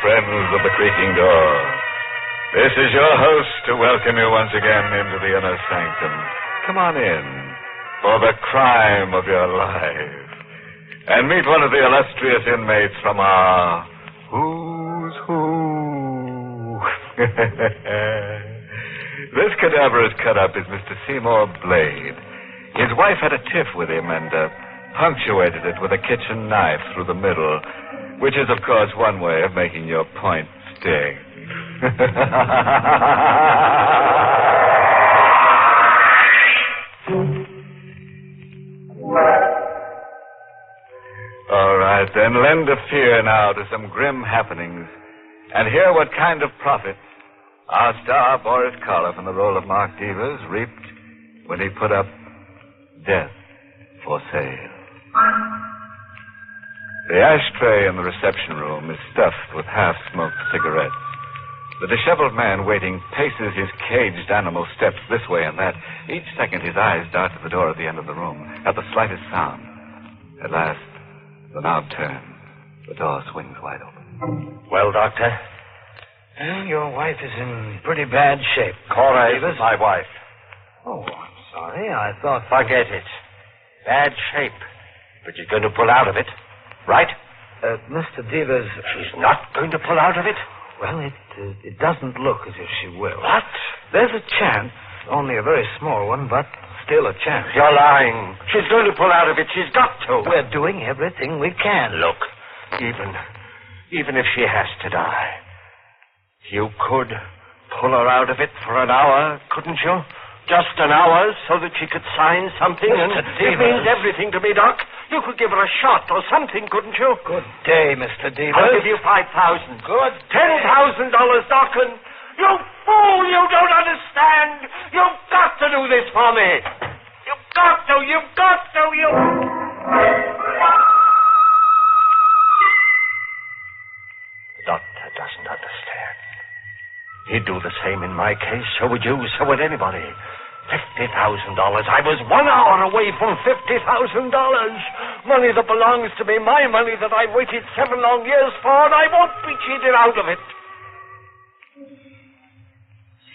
friends of the creaking door. This is your host to welcome you once again into the Inner Sanctum. Come on in for the crime of your life and meet one of the illustrious inmates from our Who's Who. This cadaverous cut-up is Mr. Seymour Blade. His wife had a tiff with him and punctuated it with a kitchen knife through the middle, which is, of course, one way of making your point sting. All right, then, lend a fear now to some grim happenings and hear what kind of profits our star, Boris Karloff, in the role of Mark Deavers, reaped when he put up Death for Sale. The ashtray in the reception room is stuffed with half-smoked cigarettes. The disheveled man waiting paces his caged animal steps this way and that. Each second his eyes dart to the door at the end of the room, at the slightest sound. At last, the knob turns. The door swings wide open. Well, Doctor? Well, your wife is in pretty bad shape. Cora is my wife. Oh, I'm sorry. I thought... Forget it. Bad shape. But she's going to pull out of it. Right? Mr. Deavers... She's not going to pull out of it? Well, it doesn't look as if she will. What? There's a chance. Only a very small one, but still a chance. You're lying. She's going to pull out of it. She's got to. We're doing everything we can. Look, even if she has to die, you could pull her out of it for an hour, couldn't you? Just an hour so that she could sign something. Mr. And Deavers. It means everything to me, Doc. You could give her a shot or something, couldn't you? Good day, Mr. Deavers. I'll give you $5,000. Good. $10,000, Doc. And you fool! You don't understand. You've got to do this for me. You've got to. The doctor doesn't understand. He'd do the same in my case. So would you. So would anybody. $50,000. I was 1 hour away from $50,000. Money that belongs to me. My money that I waited 7 long years for, and I won't be cheated out of it.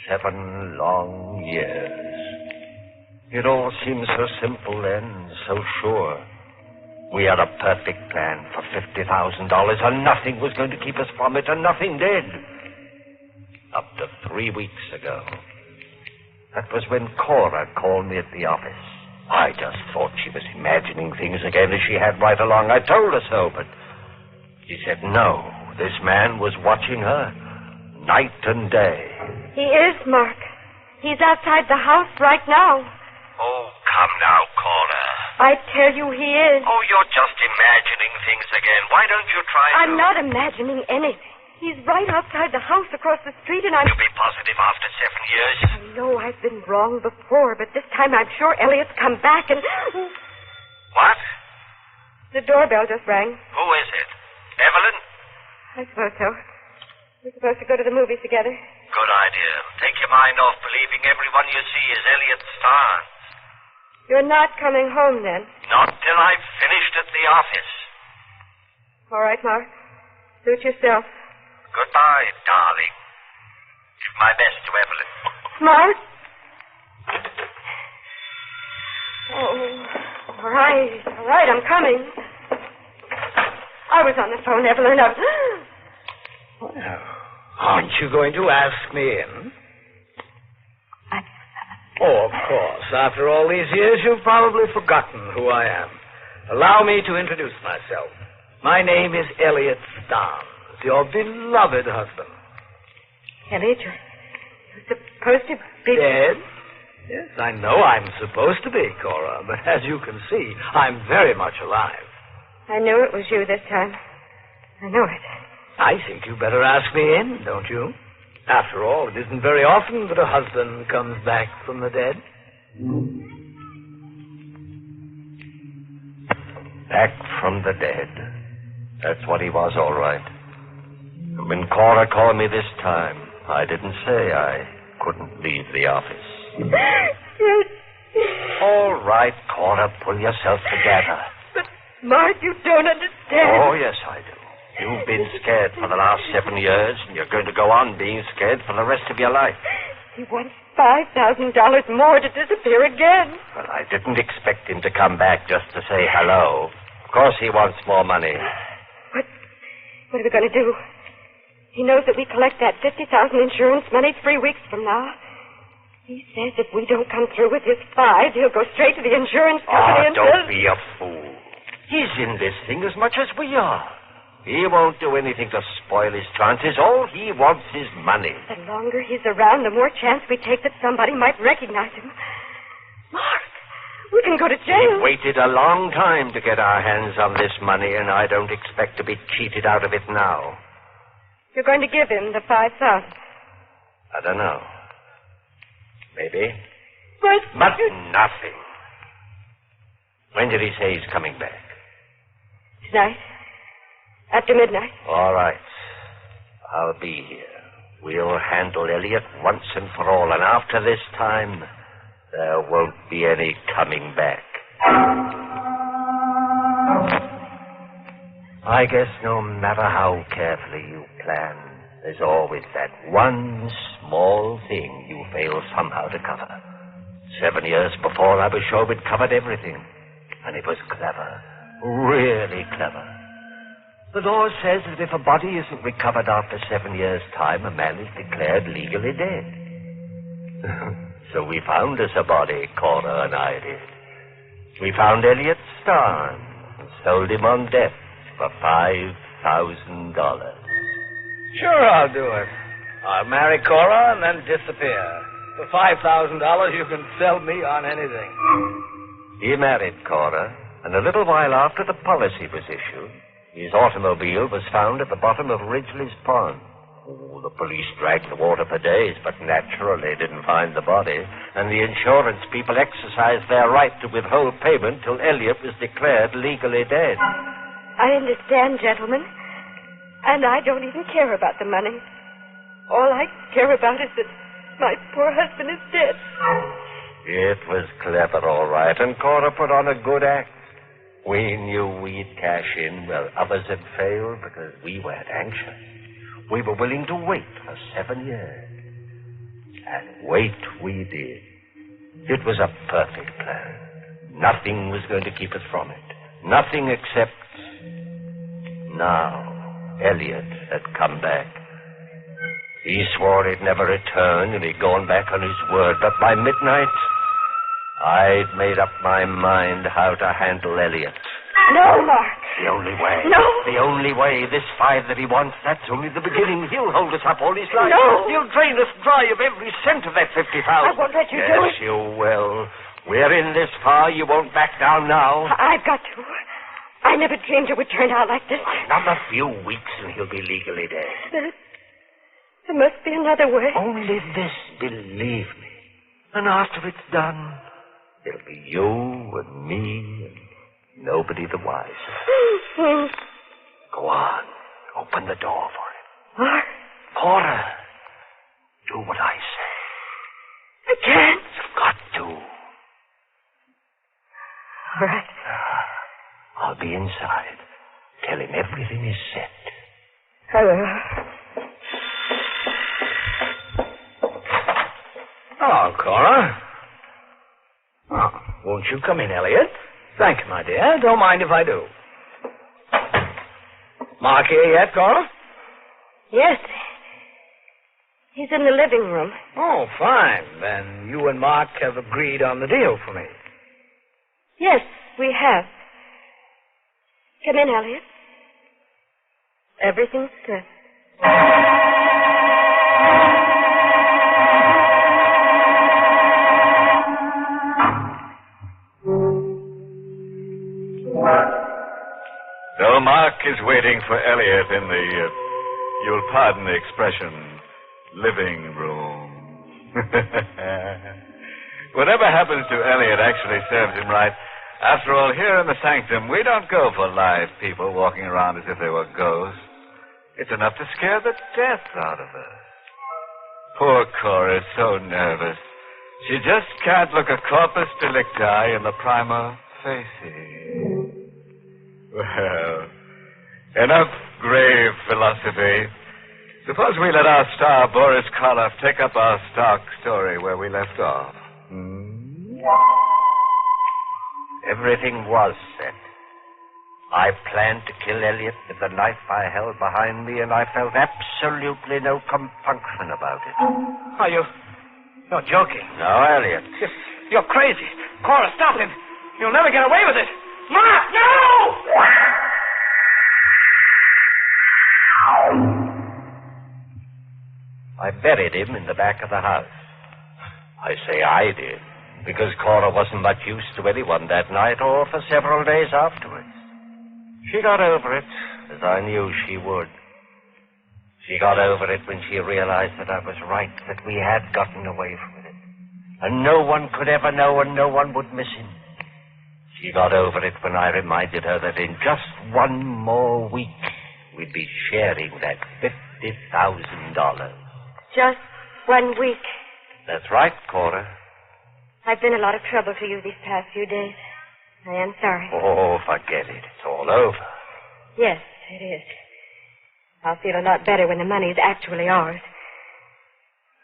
7 long years. It all seemed so simple then, so sure. We had a perfect plan for $50,000, and nothing was going to keep us from it, and nothing did. Up to 3 weeks ago. That was when Cora called me at the office. I just thought she was imagining things again as she had right along. I told her so, but she said no. This man was watching her night and day. He is, Mark. He's outside the house right now. Oh, come now, Cora. I tell you he is. Oh, you're just imagining things again. Why don't you try I'm not imagining anything. He's right outside the house across the street, and I'm... You'll be positive after 7 years? I know I've been wrong before, but this time I'm sure Elliot's come back and... What? The doorbell just rang. Who is it? Evelyn? I suppose so. We're supposed to go to the movies together. Good idea. Take your mind off believing everyone you see is Elliot Starnes. You're not coming home, then? Not till I've finished at the office. All right, Mark. Suit yourself. Goodbye, darling. Give my best to Evelyn. Mark? Oh, all right, I'm coming. I was on the phone, Evelyn. Well, aren't you going to ask me in? Oh, of course. After all these years, you've probably forgotten who I am. Allow me to introduce myself. My name is Elliot Starnes, your beloved husband. Elliot, you're supposed to be... Dead? Yes, I know I'm supposed to be, Cora, but as you can see, I'm very much alive. I knew it was you this time. I knew it. I think you better ask me in, don't you? After all, it isn't very often that a husband comes back from the dead. Back from the dead. That's what he was, all right. When Cora called me this time, I didn't say I couldn't leave the office. All right, Cora, pull yourself together. But, Mark, you don't understand. Oh, yes, I do. You've been scared for the last 7 years, and you're going to go on being scared for the rest of your life. He wants $5,000 more to disappear again. Well, I didn't expect him to come back just to say hello. Of course he wants more money. What are we going to do? He knows that we collect that $50,000 insurance money 3 weeks from now. He says if we don't come through with his 5, he'll go straight to the insurance company and don't be a fool. He's in this thing as much as we are. He won't do anything to spoil his chances. All he wants is money. The longer he's around, the more chance we take that somebody might recognize him. Mark, we can go to jail. We've waited a long time to get our hands on this money, and I don't expect to be cheated out of it now. You're going to give him the $5,000? I don't know. Maybe. But nothing. When did he say he's coming back? Tonight. After midnight. All right. I'll be here. We'll handle Elliot once and for all, and after this time, there won't be any coming back. I guess no matter how carefully you plan, there's always that one small thing you fail somehow to cover. 7 years before, I was sure we'd covered everything. And it was clever. Really clever. The law says that if a body isn't recovered after 7 years' time, a man is declared legally dead. So we found us a body, Cora and I did. We found Elliot Starn and sold him on death for $5,000. Sure, I'll do it. I'll marry Cora and then disappear. For $5,000, you can sell me on anything. He married Cora, and a little while after the policy was issued, his automobile was found at the bottom of Ridgely's Pond. Oh, the police dragged the water for days, but naturally didn't find the body, and the insurance people exercised their right to withhold payment till Elliot was declared legally dead. I understand, gentlemen. And I don't even care about the money. All I care about is that my poor husband is dead. It was clever, all right, and Cora put on a good act. We knew we'd cash in where others had failed because we weren't anxious. We were willing to wait for 7 years. And wait we did. It was a perfect plan. Nothing was going to keep us from it. Nothing except... Now, Elliot had come back. He swore he'd never return, and he'd gone back on his word. But by midnight, I'd made up my mind how to handle Elliot. No, Mark. The only way. No. The only way. This 5 that he wants, that's only the beginning. He'll hold us up all his life. No. He'll drain us dry of every cent of that $50,000. I won't let you do it. Yes, you will. We're in this far. You won't back down now. I've got to. I never dreamed it would turn out like this. Another few weeks and he'll be legally dead. There must be another way. Only this, believe me. And after it's done, it'll be you and me and nobody the wiser. Go on. Open the door for him. Mark? Cora, do what I say. I can't. You've got to. All right. I'll be inside. Tell him everything is set. Hello. Oh, Cora. Oh, won't you come in, Elliot? Thank you, my dear. Don't mind if I do. Mark here yet, Cora? Yes. He's in the living room. Oh, fine. Then you and Mark have agreed on the deal for me. Yes, we have. Come in, Elliot. Everything's set. So Mark is waiting for Elliot in the, you'll pardon the expression, living room. Whatever happens to Elliot actually serves him right. After all, here in the Sanctum, we don't go for live people walking around as if they were ghosts. It's enough to scare the death out of us. Poor Cora is so nervous. She just can't look a corpus delicti in the prima facie. Well, enough grave philosophy. Suppose we let our star, Boris Karloff, take up our stock story where we left off. Everything was set. I planned to kill Elliot with the knife I held behind me, and I felt absolutely no compunction about it. Are you... You're joking. No, Elliot. You're crazy. Cora, stop him. You'll never get away with it. Mark, no! I buried him in the back of the house. I say I did, because Cora wasn't much use to anyone that night or for several days afterwards. She got over it, as I knew she would. She got over it when she realized that I was right, that we had gotten away from it. And no one could ever know, and no one would miss him. She got over it when I reminded her that in just one more week, we'd be sharing that $50,000. Just 1 week. That's right, Cora. I've been a lot of trouble to you these past few days. I am sorry. Oh, forget it. It's all over. Yes, it is. I'll feel a lot better when the money's actually ours.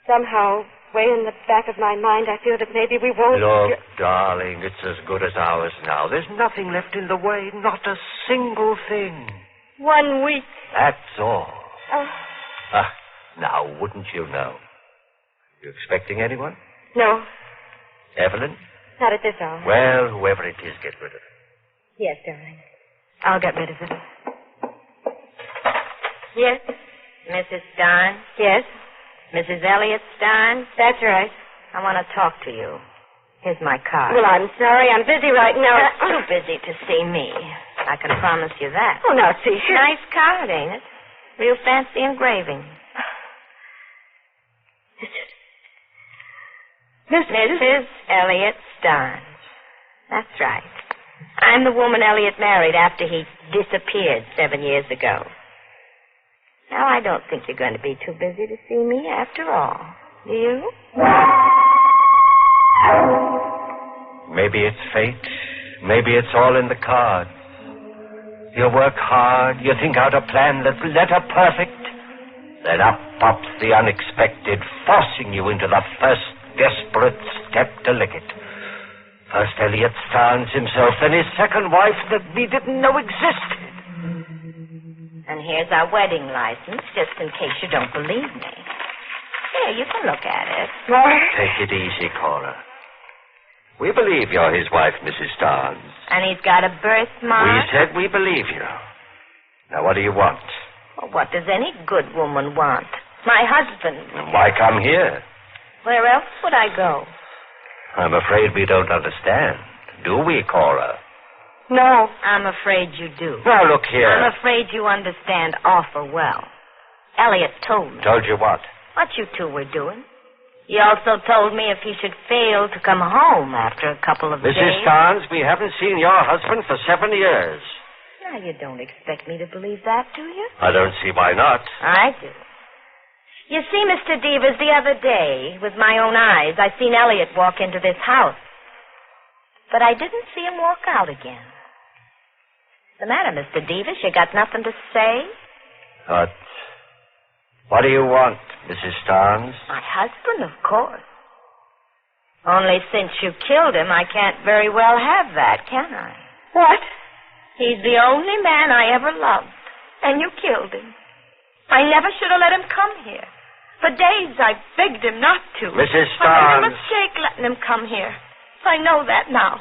Somehow, way in the back of my mind, I feel that maybe we won't... Look, darling, it's as good as ours now. There's nothing left in the way, not a single thing. 1 week. That's all. Oh. Now, wouldn't you know? You expecting anyone? No, Evelyn? not at this hour. Well, whoever it is, get rid of it. Yes, darling. I'll get rid of it. Yes? Mrs. Stein? Yes? Mrs. Elliot Stein? That's right. I want to talk to you. Here's my card. Well, I'm sorry. I'm busy right now. Too busy to see me. I can promise you that. Oh, now, see here. Nice card, ain't it? Real fancy engraving. Mrs. Elliot Stein. That's right. I'm the woman Elliot married after he disappeared 7 years ago. Now, I don't think you're going to be too busy to see me after all. Do you? Maybe it's fate. Maybe it's all in the cards. You work hard. You think out a plan that's letter perfect. Then up pops the unexpected, forcing you into the first desperate step to lick it. First Elliot Stearns himself, then his second wife that we didn't know existed. And here's our wedding license, just in case you don't believe me. Here, you can look at it. Take it easy, Cora. We believe you're his wife, Mrs. Stearns. And he's got a birthmark. We said we believe you. Now, what do you want? Well, what does any good woman want? My husband. And why come here? Where else would I go? I'm afraid we don't understand. Do we, Cora? No. I'm afraid you do. Now, look here. I'm afraid you understand awful well. Elliot told me. Told you what? What you two were doing. He also told me if he should fail to come home after a couple of days... Mrs. Stearns, we haven't seen your husband for 7 years. Now, you don't expect me to believe that, do you? I don't see why not. I do. You see, Mr. Deavers, the other day, with my own eyes, I seen Elliot walk into this house. But I didn't see him walk out again. What's the matter, Mr. Deavers? You got nothing to say? What do you want, Mrs. Stearns? My husband, of course. Only since you killed him, I can't very well have that, can I? What? He's the only man I ever loved, and you killed him. I never should have let him come here. For days I begged him not to. Mrs. I made a Stearns. mistake letting him come here. I know that now.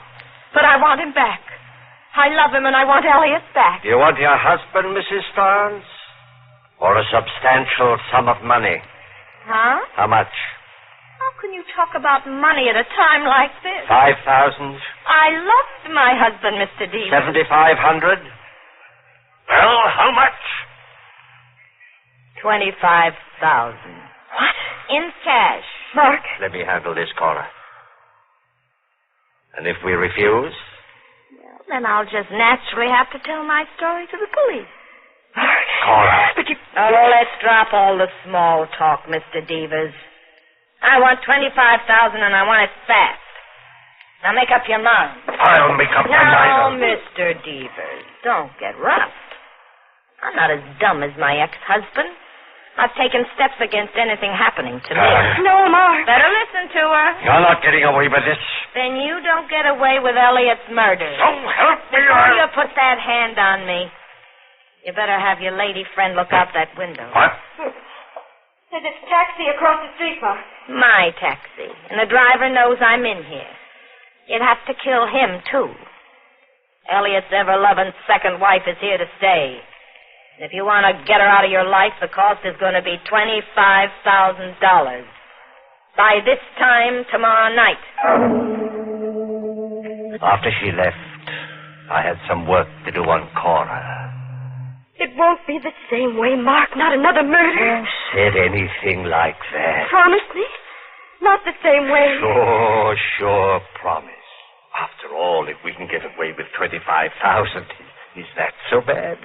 But I want him back. I love him, and I want Elliot back. Do you want your husband, Mrs. Stearns? Or a substantial sum of money? Huh? How much? How can you talk about money at a time like this? 5,000? I loved my husband, Mr. Deavers. 7,500? Well, how much? 25,000. What? In cash. Mark. Let me handle this, Cora. And if we refuse? Well, then I'll just naturally have to tell my story to the police. Mark. Cora. But you... Oh, let's drop all the small talk, Mr. Deavers. I want 25,000 and I want it fast. Now make up your mind. I'll make up my Now, mind. Mr. Deavers, don't get rough. I'm not as dumb as my ex-husband. I've taken steps against anything happening to me. No, Mark. Better listen to her. You're not getting away with this. Then you don't get away with Elliot's murder. So help me, Before you put that hand on me, you better have your lady friend look out that window. What? Says it's a taxi across the street, Mark. My taxi. And the driver knows I'm in here. You'd have to kill him, too. Elliot's ever-loving second wife is here to stay. And if you want to get her out of your life, the cost is going to be $25,000. By this time tomorrow night. After she left, I had some work to do on Cora. It won't be the same way, Mark. Not another murder. Said anything like that? Promise me. Not the same way. Sure, promise. After all, if we can get away with $25,000, is that so bad?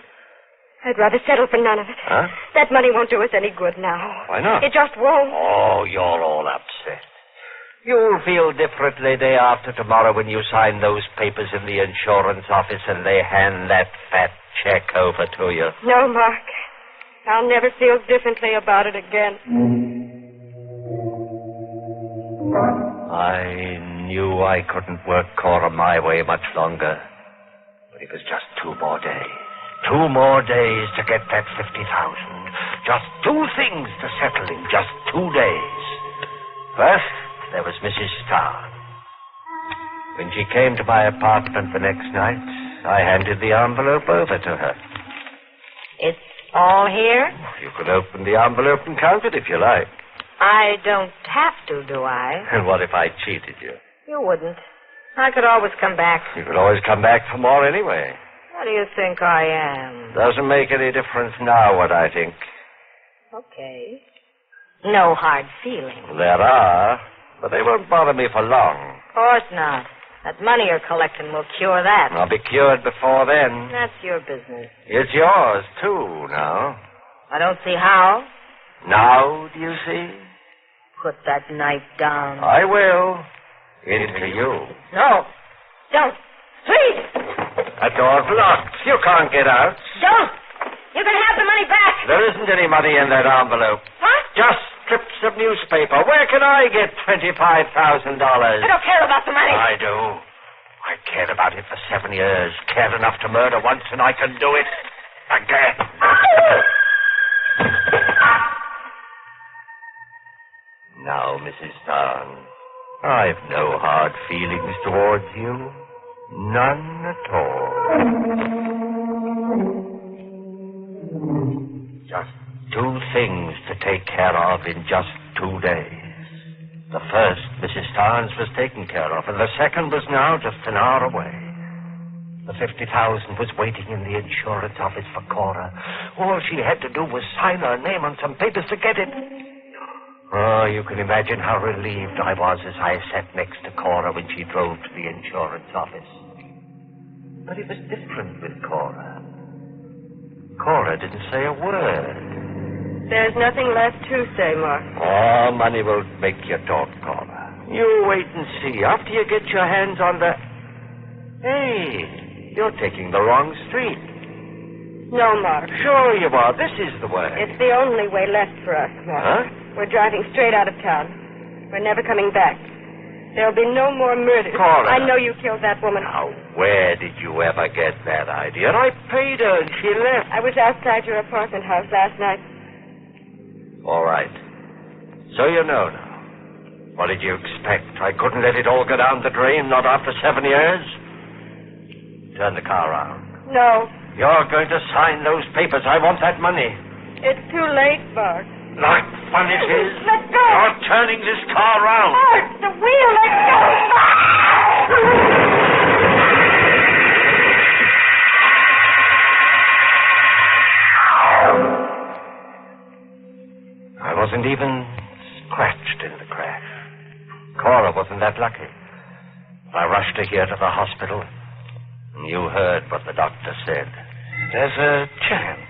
I'd rather settle for none of it. Huh? That money won't do us any good now. Why not? It just won't. Oh, you're all upset. You'll feel differently day after tomorrow when you sign those papers in the insurance office and they hand that fat check over to you. No, Mark. I'll never feel differently about it again. I knew I couldn't work Cora my way much longer. But it was just 2 more days. 2 more days to get that $50,000. Just 2 things to settle in just 2 days. First, there was Mrs. Starr. When she came to my apartment the next night, I handed the envelope over to her. It's all here? You could open the envelope and count it if you like. I don't have to, do I? And what if I cheated you? You wouldn't. I could always come back. You could always come back for more anyway. What do you think I am? Doesn't make any difference now what I think. Okay. No hard feelings. There are, but they won't bother me for long. Of course not. That money you're collecting will cure that. I'll be cured before then. That's your business. It's yours, too, now. I don't see how. Now, do you see? Put that knife down. I will. Into you. No. Don't. Please. That door's locked. You can't get out. Don't. You can have the money back. There isn't any money in that envelope. What? Just strips of newspaper. Where can I get $25,000? I don't care about the money. I do. I cared about it for 7 years. Cared enough to murder once, and I can do it again. Now, Mrs. Starn, I've no hard feelings towards you. None at all. Just 2 things to take care of in just 2 days. The first, Mrs. Starnes was taken care of, and the second was now just an hour away. The $50,000 was waiting in the insurance office for Cora. All she had to do was sign her name on some papers to get it. Oh, you can imagine how relieved I was as I sat next to Cora when she drove to the insurance office. But it was different with Cora. Cora didn't say a word. There's nothing left to say, Mark. Oh, money won't make you talk, Cora. You wait and see. After you get your hands on the... Hey, you're taking the wrong street. No, Mark. Sure you are. This is the way. It's the only way left for us, Mark. Huh? We're driving straight out of town. We're never coming back. There'll be no more murders. Cora. I know you killed that woman. Now, where did you ever get that idea? I paid her and she left. I was outside your apartment house last night. All right. So you know now. What did you expect? I couldn't let it all go down the drain, not after 7 years? Turn the car around. No. You're going to sign those papers. I want that money. It's too late, Bart. Like fun it is. Let go. You're turning this car around. Bart, the wheel, let go. I wasn't even scratched in the crash. Cora wasn't that lucky. I rushed her here to the hospital. You heard what the doctor said. There's a chance.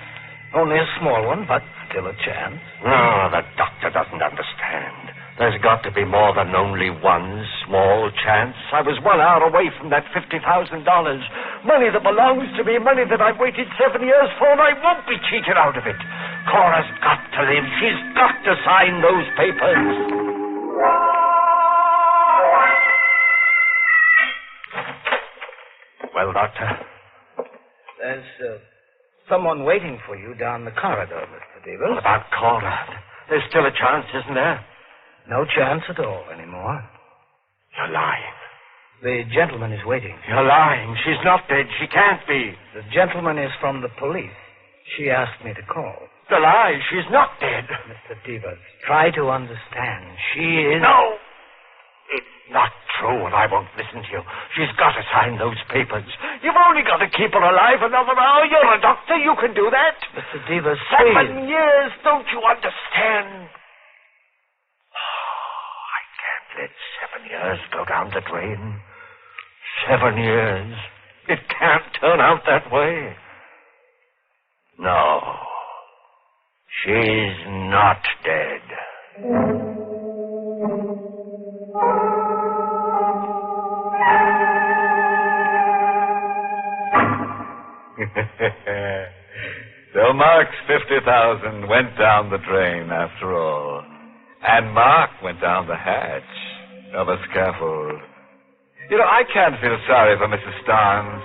Only a small one, but still a chance. No, the doctor doesn't understand. There's got to be more than only one small chance. I was 1 hour away from that $50,000. Money that belongs to me, money that I've waited 7 years for, and I won't be cheated out of it. Cora's got to live. She's got to sign those papers. Well, Doctor? There's someone waiting for you down the corridor, Mr. Deavers. What about Cora? There's still a chance, isn't there? No chance at all anymore. You're lying. The gentleman is waiting. You're lying. She's not dead. She can't be. The gentleman is from the police. She asked me to call. The lie. She's not dead. Mr. Deavers, try to understand. She is... No! It's not true, and I won't listen to you. She's got to sign those papers. You've only got to keep her alive another hour. You're a doctor. You can do that. Mr. Deavers, 7 years. Don't you understand? Oh, I can't let 7 years go down the drain. 7 years. It can't turn out that way. No. She's not dead. So Mark's 50,000 went down the drain after all. And Mark went down the hatch of a scaffold. You know, I can't feel sorry for Mrs. Starnes.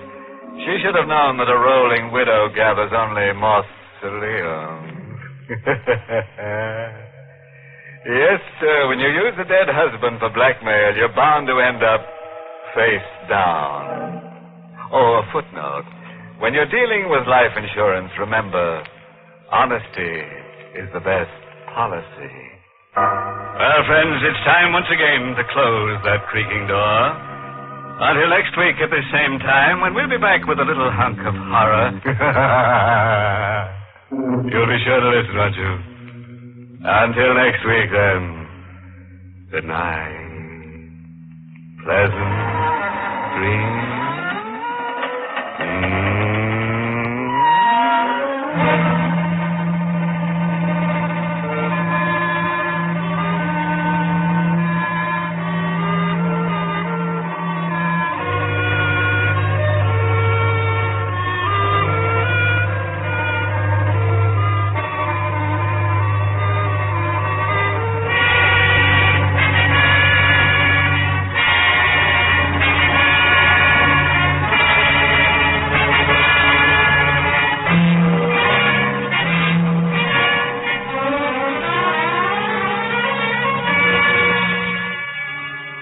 She should have known that a rolling widow gathers only mausoleums. Yes, sir, when you use a dead husband for blackmail, you're bound to end up face down. Oh, a footnote. When you're dealing with life insurance, remember, honesty is the best policy. Well, friends, it's time once again to close that creaking door. Until next week at the same time, when we'll be back with a little hunk of horror. You'll be sure to listen, won't you? Until next week, then. Good night. Pleasant dreams.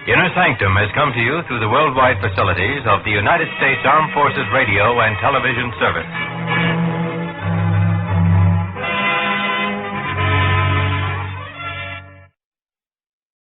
Inner Sanctum has come to you through the worldwide facilities of the United States Armed Forces Radio and Television Service.